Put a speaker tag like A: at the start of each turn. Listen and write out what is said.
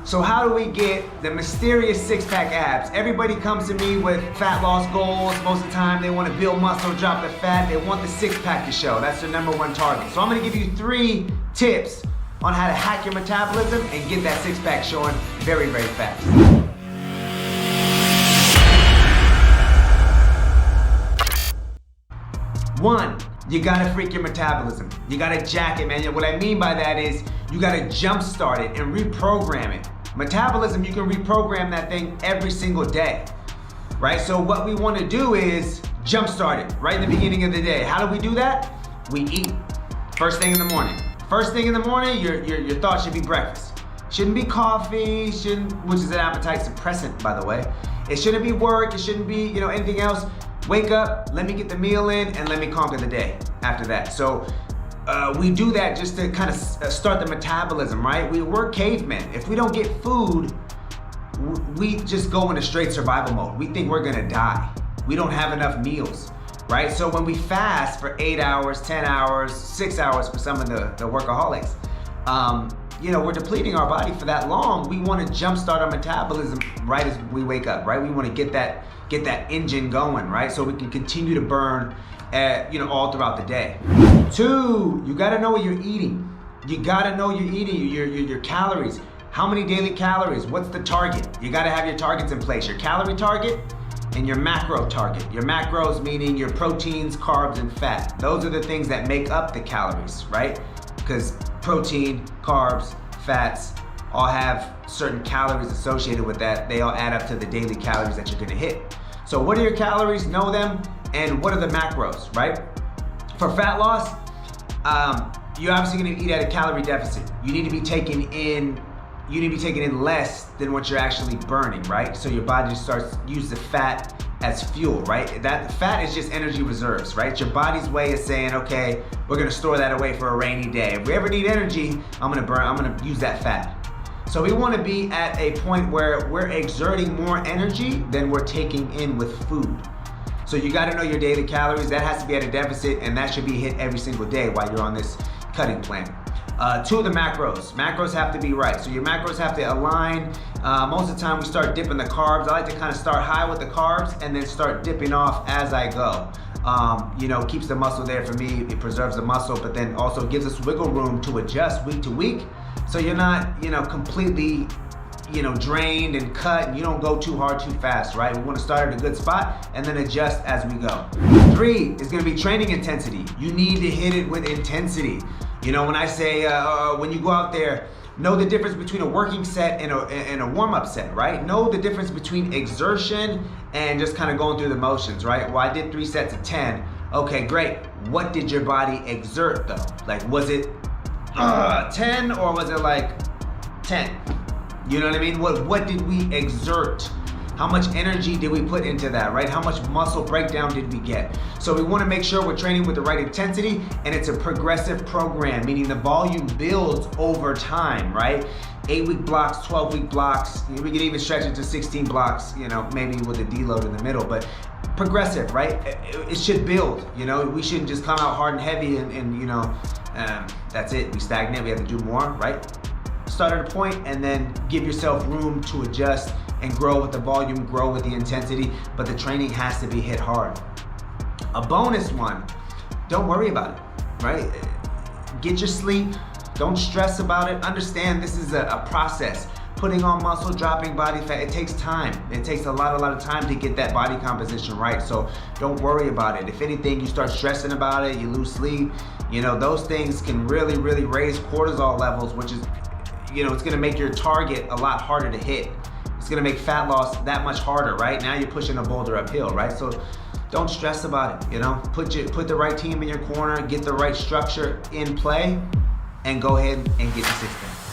A: So how do we get the mysterious six-pack abs? Everybody comes to me with fat loss goals. Most of the time they want to build muscle, drop the fat. They want the six-pack to show. That's their number one target. So I'm gonna give you 3 tips on how to hack your metabolism and get that six-pack showing very, very fast. 1, you gotta freak your metabolism. You gotta jack it, man. What I mean by that is you gotta jumpstart it and reprogram it. Metabolism, you can reprogram that thing every single day, right? So what we wanna do is jumpstart it right in the beginning of the day. How do we do that? We eat first thing in the morning. First thing in the morning, your thought should be breakfast. Shouldn't be coffee, which is an appetite suppressant, by the way. It shouldn't be work, it shouldn't be anything else. Wake up, let me get the meal in, and let me conquer the day after that. So we do that just to kind of start the metabolism, right? We're cavemen. If we don't get food, we just go into straight survival mode. We think we're gonna die. We don't have enough meals, right? So when we fast for 8 hours, 10 hours, 6 hours for some of the workaholics, we're depleting our body for that long. We want to jumpstart our metabolism right as we wake up, right? We want to get that engine going, right? So we can continue to burn, all throughout the day. 2, you got to know what you're eating. You got to know you're eating your calories. How many daily calories? What's the target? You got to have your targets in place. Your calorie target and your macro target. Your macros meaning your proteins, carbs, and fat. Those are the things that make up the calories, right? Because protein, carbs, fats all have certain calories associated with that. They all add up to the daily calories that you're gonna hit. So what are your calories? Know them. And what are the macros, right? For fat loss, you're obviously gonna eat at a calorie deficit. You need to be taking in less than what you're actually burning, right? So your body just starts use the fat as fuel, right? That fat is just energy reserves, right? It's your body's way of saying, okay, we're gonna store that away for a rainy day. If we ever need energy, I'm gonna use that fat. So we wanna be at a point where we're exerting more energy than we're taking in with food. So you gotta know your daily calories. That has to be at a deficit, and that should be hit every single day while you're on this cutting plan. 2 of the macros. Macros have to be right. So your macros have to align. Most of the time we start dipping the carbs. I like to kind of start high with the carbs and then start dipping off as I go. Keeps the muscle there for me. It preserves the muscle, but then also gives us wiggle room to adjust week to week. So you're not, completely, drained and cut, and you don't go too hard too fast, right? We want to start at a good spot and then adjust as we go. 3 is going to be training intensity. You need to hit it with intensity. When I say, when you go out there, know the difference between a working set and a warm-up set, right? Know the difference between exertion and just kind of going through the motions, right? Well, I did 3 sets of 10. Okay, great. What did your body exert though? Like, was it 10 or was it like 10? You know what I mean? What did we exert? How much energy did we put into that, right? How much muscle breakdown did we get? So we want to make sure we're training with the right intensity, and it's a progressive program, meaning the volume builds over time, right? 8-week blocks, 12-week blocks. We could even stretch it to 16 blocks, maybe with a deload in the middle, but progressive, right? It should build, we shouldn't just come out hard and heavy and that's it, we stagnate, we have to do more, right? Start at a point and then give yourself room to adjust and grow with the volume, grow with the intensity, but the training has to be hit hard. A bonus one, don't worry about it, right? Get your sleep, don't stress about it. Understand this is a process. Putting on muscle, dropping body fat, it takes time. It takes a lot of time to get that body composition right, so don't worry about it. If anything, you start stressing about it, you lose sleep, those things can really, really raise cortisol levels, which is, it's gonna make your target a lot harder to hit. It's gonna make fat loss that much harder, right? Now you're pushing a boulder uphill, right? So don't stress about it, Put the right team in your corner, get the right structure in play, and go ahead and get the 6 pack.